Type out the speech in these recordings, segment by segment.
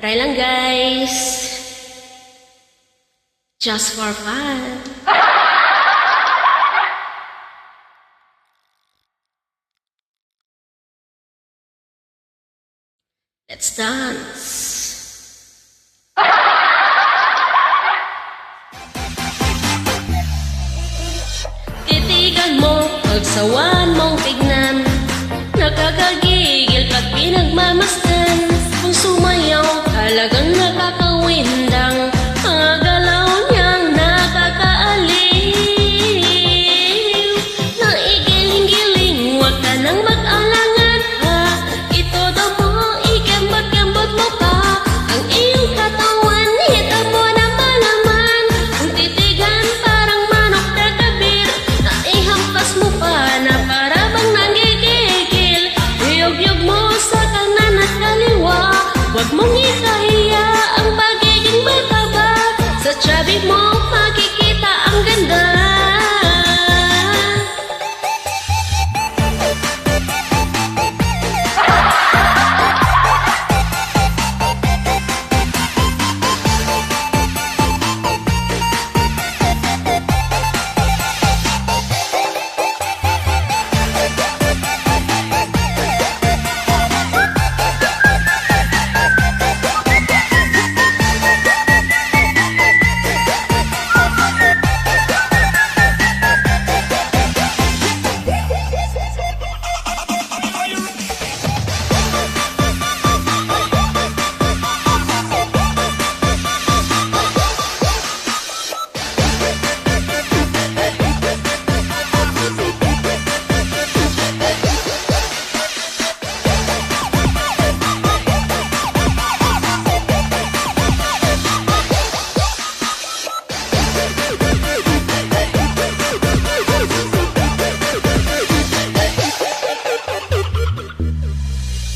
Try lang guys. Just for fun. Let's dance. Titigan mo, pagsawan mong tignan. Nakakagigil pag pinagmamasdan. Kung sumayaw, talagang nakakawindang. Mga galaw niyang nakakaaliw. Naigiling-giling, huwag ka nang mag-alangan ha. Itodo mo, ikembot-kembot mo pa. Ang iyong katawan, hita mo na malaman. Kung titigan, parang manok na kabir. Naihampas mo pa na para bang nanggigigil. Iyog-yog mo sa kanan at kaliwa. Huwag mong ikahiya ang pagiging mataba. Sa chubby mo makikita ang ganda.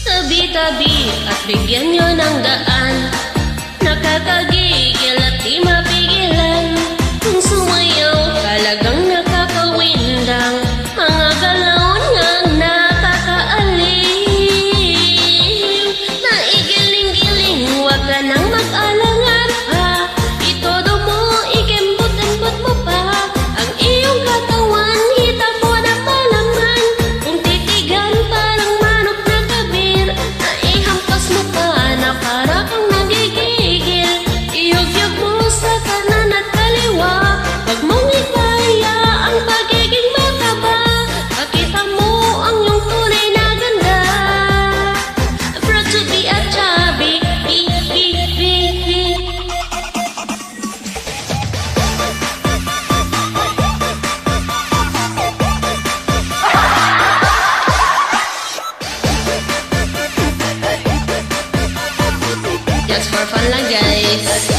Tabi-tabi at bigyan nyo ng daan. Nakakagigil at di mapigilan. Kung sumayaw, talagang nakakawindang. Mga galaw niyang nakakaaliw. Naigiling-giling, huwag ka nang mag-alangan pa. Itodo mo, ikembot-embot mo pa. Ang iyong katawan, hita mo na malaman. Kung titigan, parang manok na kabir. Naihampas mo pa na para kang nagigigil. Iyog-yog mo sa kanan at kaliwa. Huwag mong ikaya ang pagiging mataba. Pakita mo ang iyong tunay na ganda. I'm proud to be a chubby. Just for fun lang guys.